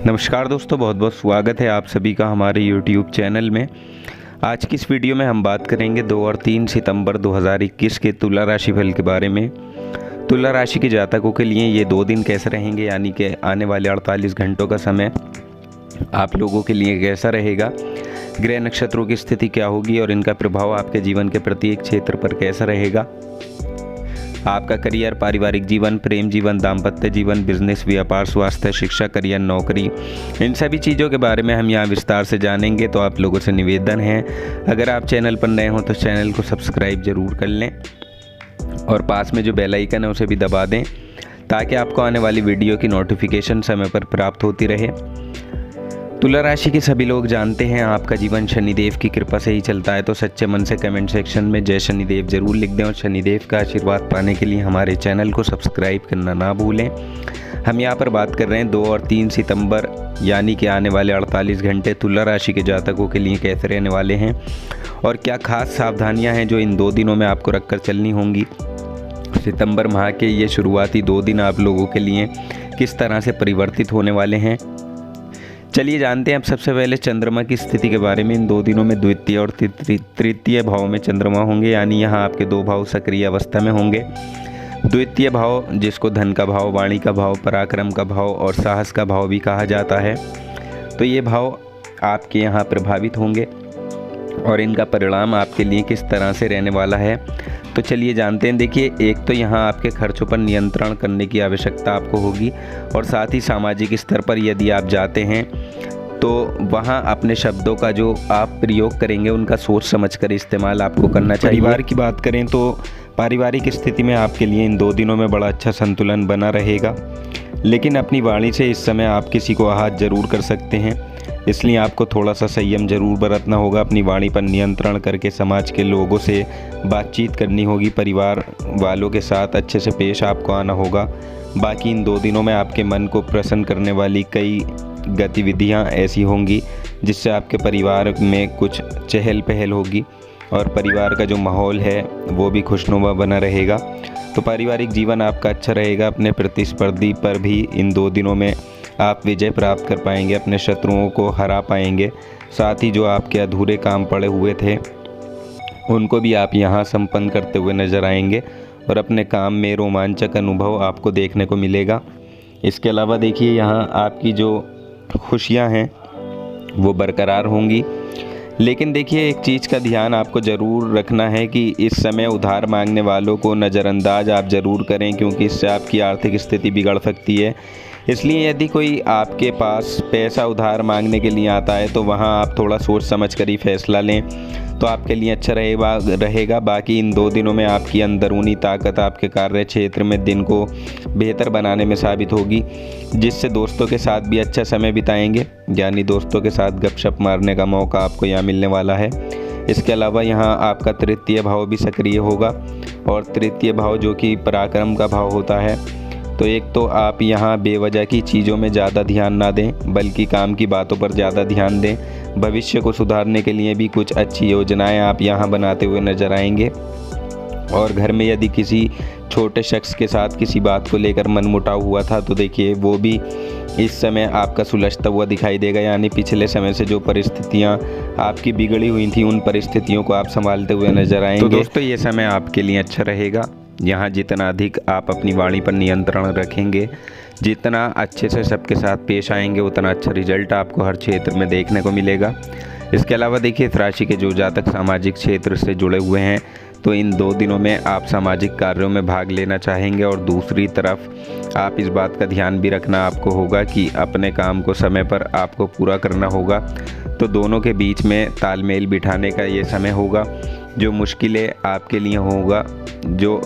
नमस्कार दोस्तों, बहुत बहुत स्वागत है आप सभी का हमारे YouTube चैनल में। आज की इस वीडियो में हम बात करेंगे 2 और 3 सितंबर 2021 के तुला राशि फल के बारे में। तुला राशि के जातकों के लिए ये 2 दिन कैसे रहेंगे, यानी कि आने वाले 48 घंटों का समय आप लोगों के लिए कैसा रहेगा, ग्रह नक्षत्रों की स्थिति क्या होगी और इनका प्रभाव आपके जीवन के प्रत्येक क्षेत्र पर कैसा रहेगा। आपका करियर, पारिवारिक जीवन, प्रेम जीवन, दाम्पत्य जीवन, बिजनेस, व्यापार, स्वास्थ्य, शिक्षा, करियर, नौकरी, इन सभी चीज़ों के बारे में हम यहाँ विस्तार से जानेंगे। तो आप लोगों से निवेदन है, अगर आप चैनल पर नए हो तो चैनल को सब्सक्राइब जरूर कर लें और पास में जो बेल आइकन है उसे भी दबा दें, ताकि आपको आने वाली वीडियो की नोटिफिकेशन समय पर प्राप्त होती रहे। तुला राशि के सभी लोग जानते हैं आपका जीवन शनिदेव की कृपा से ही चलता है, तो सच्चे मन से कमेंट सेक्शन में जय शनिदेव जरूर लिख दें और शनिदेव का आशीर्वाद पाने के लिए हमारे चैनल को सब्सक्राइब करना ना भूलें। हम यहाँ पर बात कर रहे हैं 2 और 3 सितंबर यानी कि आने वाले 48 घंटे तुला राशि के जातकों के लिए कैसे रहने वाले हैं और क्या खास सावधानियाँ हैं जो इन 2 दिनों में आपको रखकर चलनी होंगी। सितंबर माह के ये शुरुआती 2 दिन आप लोगों के लिए किस तरह से परिवर्तित होने वाले हैं, चलिए जानते हैं। अब सबसे पहले चंद्रमा की स्थिति के बारे में। इन 2 दिनों में द्वितीय और तृतीय भाव में चंद्रमा होंगे, यानी यहाँ आपके 2 भाव सक्रिय अवस्था में होंगे। द्वितीय भाव जिसको धन का भाव, वाणी का भाव, पराक्रम का भाव और साहस का भाव भी कहा जाता है, तो ये भाव आपके यहाँ प्रभावित होंगे और इनका परिणाम आपके लिए किस तरह से रहने वाला है, तो चलिए जानते हैं। देखिए, एक तो यहाँ आपके खर्चों पर नियंत्रण करने की आवश्यकता आपको होगी और साथ ही सामाजिक स्तर पर यदि आप जाते हैं तो वहाँ अपने शब्दों का जो आप प्रयोग करेंगे उनका सोच समझकर इस्तेमाल आपको करना चाहिए। परिवार की बात करें तो पारिवारिक स्थिति में आपके लिए इन 2 दिनों में बड़ा अच्छा संतुलन बना रहेगा, लेकिन अपनी वाणी से इस समय आप किसी को आहत जरूर कर सकते हैं, इसलिए आपको थोड़ा सा संयम जरूर बरतना होगा। अपनी वाणी पर नियंत्रण करके समाज के लोगों से बातचीत करनी होगी, परिवार वालों के साथ अच्छे से पेश आपको आना होगा। बाकी इन 2 दिनों में आपके मन को प्रसन्न करने वाली कई गतिविधियां ऐसी होंगी जिससे आपके परिवार में कुछ चहल पहल होगी और परिवार का जो माहौल है वो भी खुशनुमा बना रहेगा। तो पारिवारिक जीवन आपका अच्छा रहेगा। अपने प्रतिस्पर्धी पर भी इन 2 दिनों में आप विजय प्राप्त कर पाएंगे, अपने शत्रुओं को हरा पाएंगे। साथ ही जो आपके अधूरे काम पड़े हुए थे उनको भी आप यहाँ संपन्न करते हुए नजर आएंगे और अपने काम में रोमांचक अनुभव आपको देखने को मिलेगा। इसके अलावा देखिए, यहाँ आपकी जो खुशियाँ हैं वो बरकरार होंगी, लेकिन देखिए एक चीज़ का ध्यान आपको ज़रूर रखना है कि इस समय उधार मांगने वालों को नज़रअंदाज आप ज़रूर करें, क्योंकि इससे आपकी आर्थिक स्थिति बिगड़ सकती है। इसलिए यदि कोई आपके पास पैसा उधार मांगने के लिए आता है तो वहाँ आप थोड़ा सोच समझ कर ही फैसला लें, तो आपके लिए अच्छा रहेगा। बाकी इन 2 दिनों में आपकी अंदरूनी ताकत आपके कार्य क्षेत्र में दिन को बेहतर बनाने में साबित होगी, जिससे दोस्तों के साथ भी अच्छा समय बिताएंगे, यानी दोस्तों के साथ गपशप मारने का मौका आपको यहाँ मिलने वाला है। इसके अलावा यहाँ आपका तृतीय भाव भी सक्रिय होगा और तृतीय भाव जो कि पराक्रम का भाव होता है, तो एक तो आप यहाँ बेवजह की चीज़ों में ज़्यादा ध्यान ना दें, बल्कि काम की बातों पर ज़्यादा ध्यान दें। भविष्य को सुधारने के लिए भी कुछ अच्छी योजनाएं आप यहाँ बनाते हुए नजर आएंगे और घर में यदि किसी छोटे शख्स के साथ किसी बात को लेकर मनमुटाव हुआ था तो देखिए वो भी इस समय आपका सुलझता हुआ दिखाई देगा, यानी पिछले समय से जो परिस्थितियाँ आपकी बिगड़ी हुई थी उन परिस्थितियों को आप संभालते हुए नजर आएंगे। तो दोस्तों, ये समय आपके लिए अच्छा रहेगा। यहाँ जितना अधिक आप अपनी वाणी पर नियंत्रण रखेंगे, जितना अच्छे से सबके साथ पेश आएंगे, उतना अच्छा रिजल्ट आपको हर क्षेत्र में देखने को मिलेगा। इसके अलावा देखिए, इस राशि के जो जातक सामाजिक क्षेत्र से जुड़े हुए हैं तो इन 2 दिनों में आप सामाजिक कार्यों में भाग लेना चाहेंगे और दूसरी तरफ आप इस बात का ध्यान भी रखना आपको होगा कि अपने काम को समय पर आपको पूरा करना होगा। तो दोनों के बीच में तालमेल बिठाने का ये समय होगा। जो मुश्किलें आपके लिए होगा, जो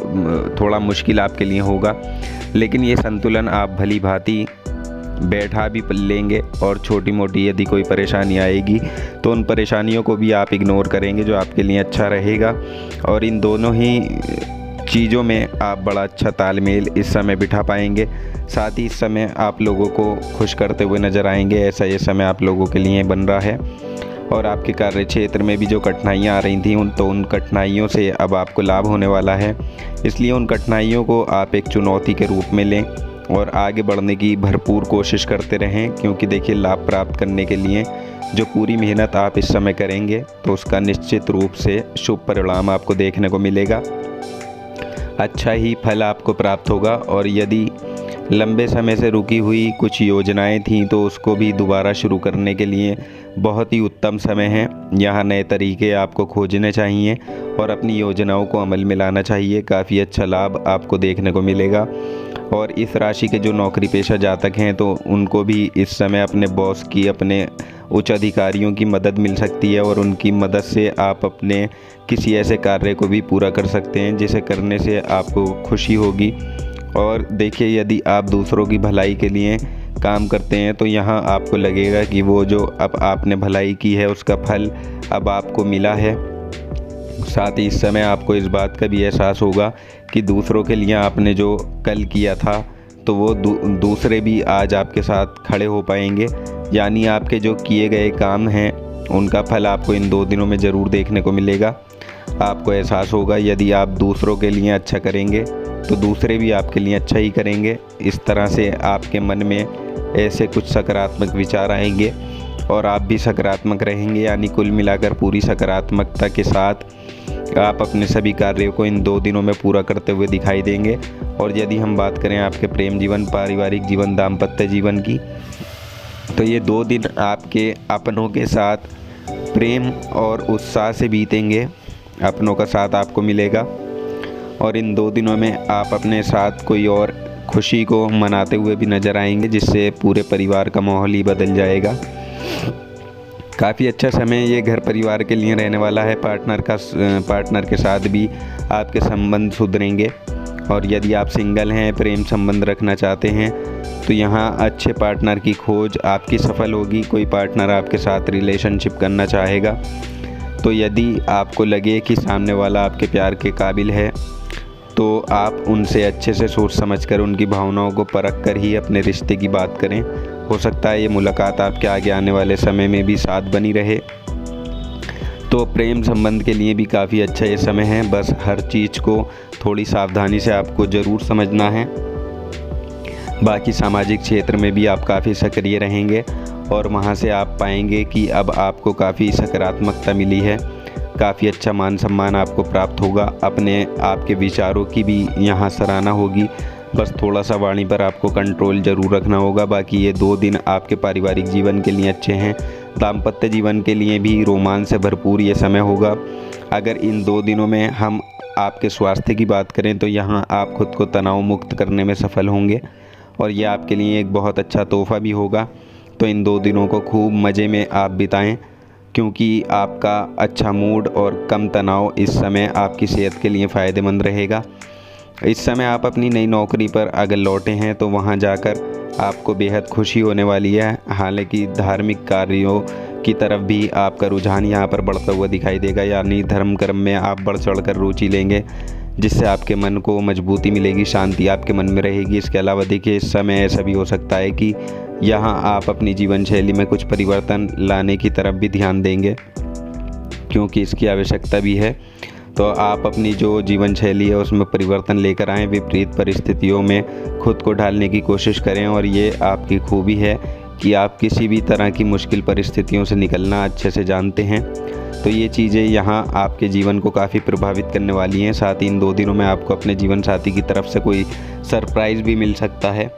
थोड़ा मुश्किल आपके लिए होगा, लेकिन ये संतुलन आप भली भांति बैठा भी लेंगे और छोटी मोटी यदि कोई परेशानी आएगी तो उन परेशानियों को भी आप इग्नोर करेंगे, जो आपके लिए अच्छा रहेगा। और इन दोनों ही चीज़ों में आप बड़ा अच्छा तालमेल इस समय बिठा पाएंगे। साथ ही इस समय आप लोगों को खुश करते हुए नज़र आएंगे, ऐसा ये समय आप लोगों के लिए बन रहा है। और आपके कार्य क्षेत्र में भी जो कठिनाइयाँ आ रही थी उन कठिनाइयों से अब आपको लाभ होने वाला है। इसलिए उन कठिनाइयों को आप एक चुनौती के रूप में लें और आगे बढ़ने की भरपूर कोशिश करते रहें, क्योंकि देखिए लाभ प्राप्त करने के लिए जो पूरी मेहनत आप इस समय करेंगे तो उसका निश्चित रूप से शुभ परिणाम आपको देखने को मिलेगा। अच्छा ही फल आपको प्राप्त होगा। और यदि लंबे समय से रुकी हुई कुछ योजनाएं थीं तो उसको भी दोबारा शुरू करने के लिए बहुत ही उत्तम समय है। यहाँ नए तरीके आपको खोजने चाहिए और अपनी योजनाओं को अमल में लाना चाहिए। काफ़ी अच्छा लाभ आपको देखने को मिलेगा। और इस राशि के जो नौकरी पेशा जातक हैं तो उनको भी इस समय अपने बॉस की, अपने उच्च अधिकारियों की मदद मिल सकती है और उनकी मदद से आप अपने किसी ऐसे कार्य को भी पूरा कर सकते हैं जिसे करने से आपको खुशी होगी। और देखिए, यदि आप दूसरों की भलाई के लिए काम करते हैं तो यहाँ आपको लगेगा कि वो जो अब आपने भलाई की है उसका फल अब आपको मिला है। साथ ही इस समय आपको इस बात का भी एहसास होगा कि दूसरों के लिए आपने जो कल किया था तो वो दूसरे भी आज आपके साथ खड़े हो पाएंगे। यानी आपके जो किए गए काम हैं उनका फल आपको इन 2 दिनों में ज़रूर देखने को मिलेगा। आपको एहसास होगा यदि आप दूसरों के लिए अच्छा करेंगे तो दूसरे भी आपके लिए अच्छा ही करेंगे। इस तरह से आपके मन में ऐसे कुछ सकारात्मक विचार आएंगे और आप भी सकारात्मक रहेंगे। यानी कुल मिलाकर पूरी सकारात्मकता के साथ आप अपने सभी कार्यों को इन 2 दिनों में पूरा करते हुए दिखाई देंगे। और यदि हम बात करें आपके प्रेम जीवन, पारिवारिक जीवन, दाम्पत्य जीवन की, तो ये 2 दिन आपके अपनों के साथ प्रेम और उत्साह से बीतेंगे। अपनों का साथ आपको मिलेगा और इन 2 दिनों में आप अपने साथ कोई और खुशी को मनाते हुए भी नज़र आएंगे, जिससे पूरे परिवार का माहौल ही बदल जाएगा। काफ़ी अच्छा समय ये घर परिवार के लिए रहने वाला है। पार्टनर के साथ भी आपके संबंध सुधरेंगे। और यदि आप सिंगल हैं, प्रेम संबंध रखना चाहते हैं, तो यहाँ अच्छे पार्टनर की खोज आपकी सफल होगी। कोई पार्टनर आपके साथ रिलेशनशिप करना चाहेगा, तो यदि आपको लगे कि सामने वाला आपके प्यार के काबिल है तो आप उनसे अच्छे से सोच समझकर उनकी भावनाओं को परख कर ही अपने रिश्ते की बात करें। हो सकता है ये मुलाकात आपके आगे आने वाले समय में भी साथ बनी रहे। तो प्रेम संबंध के लिए भी काफ़ी अच्छा ये समय है। बस हर चीज़ को थोड़ी सावधानी से आपको ज़रूर समझना है। बाकी सामाजिक क्षेत्र में भी आप काफ़ी सक्रिय रहेंगे और वहाँ से आप पाएंगे कि अब आपको काफ़ी सकारात्मकता मिली है। काफ़ी अच्छा मान सम्मान आपको प्राप्त होगा। अपने आपके विचारों की भी यहाँ सराहना होगी। बस थोड़ा सा वाणी पर आपको कंट्रोल ज़रूर रखना होगा। बाकी ये 2 दिन आपके पारिवारिक जीवन के लिए अच्छे हैं। दाम्पत्य जीवन के लिए भी रोमांच से भरपूर ये समय होगा। अगर इन 2 दिनों में हम आपके स्वास्थ्य की बात करें तो यहाँ आप खुद को तनाव मुक्त करने में सफल होंगे और ये आपके लिए एक बहुत अच्छा तोहफ़ा भी होगा। तो इन 2 दिनों को खूब मज़े में आप बिताएं, क्योंकि आपका अच्छा मूड और कम तनाव इस समय आपकी सेहत के लिए फ़ायदेमंद रहेगा। इस समय आप अपनी नई नौकरी पर अगर लौटे हैं तो वहां जाकर आपको बेहद खुशी होने वाली है। हालांकि धार्मिक कार्यों की तरफ भी आपका रुझान यहाँ पर बढ़ता हुआ दिखाई देगा। यानी धर्म कर्म में आप बढ़ चढ़ कर रुचि लेंगे, जिससे आपके मन को मजबूती मिलेगी, शांति आपके मन में रहेगी। इसके अलावा देखिए, इस समय ऐसा भी हो सकता है कि यहाँ आप अपनी जीवन शैली में कुछ परिवर्तन लाने की तरफ भी ध्यान देंगे, क्योंकि इसकी आवश्यकता भी है। तो आप अपनी जो जीवन शैली है उसमें परिवर्तन लेकर आएँ, विपरीत परिस्थितियों में खुद को ढालने की कोशिश करें। और ये आपकी खूबी है कि आप किसी भी तरह की मुश्किल परिस्थितियों से निकलना अच्छे से जानते हैं। तो ये चीज़ें यहाँ आपके जीवन को काफ़ी प्रभावित करने वाली हैं। साथ ही इन 2 दिनों में आपको अपने जीवन साथी की तरफ से कोई सरप्राइज़ भी मिल सकता है।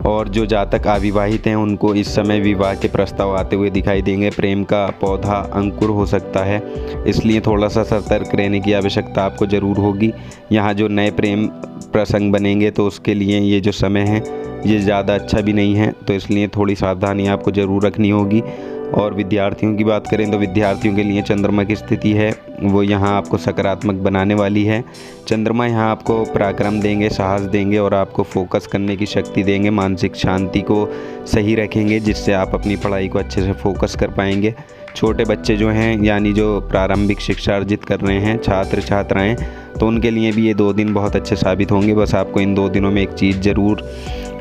और जो जातक अविवाहित हैं उनको इस समय विवाह के प्रस्ताव आते हुए दिखाई देंगे। प्रेम का पौधा अंकुर हो सकता है, इसलिए थोड़ा सा सतर्क रहने की आवश्यकता आपको ज़रूर होगी। यहाँ जो नए प्रेम प्रसंग बनेंगे तो उसके लिए ये जो समय है ये ज़्यादा अच्छा भी नहीं है, तो इसलिए थोड़ी सावधानी आपको ज़रूर रखनी होगी। और विद्यार्थियों की बात करें तो विद्यार्थियों के लिए चंद्रमा की स्थिति है वो यहाँ आपको सकारात्मक बनाने वाली है। चंद्रमा यहाँ आपको पराक्रम देंगे, साहस देंगे और आपको फोकस करने की शक्ति देंगे, मानसिक शांति को सही रखेंगे, जिससे आप अपनी पढ़ाई को अच्छे से फोकस कर पाएंगे। छोटे बच्चे जो हैं यानी जो प्रारंभिक शिक्षा अर्जित कर रहे हैं छात्र छात्राएं, तो उनके लिए भी ये 2 दिन बहुत अच्छे साबित होंगे। बस आपको इन 2 दिनों में एक चीज़ ज़रूर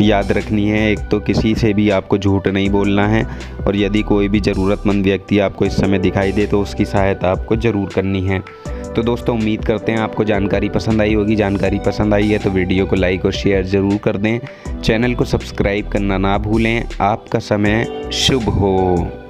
याद रखनी है, एक तो किसी से भी आपको झूठ नहीं बोलना है, और यदि कोई भी ज़रूरतमंद व्यक्ति आपको इस समय दिखाई दे तो उसकी सहायता आपको ज़रूर करनी है। तो दोस्तों उम्मीद करते हैं आपको जानकारी पसंद आई होगी। जानकारी पसंद आई है तो वीडियो को लाइक और शेयर ज़रूर कर दें। चैनल को सब्सक्राइब करना ना भूलें। आपका समय शुभ हो।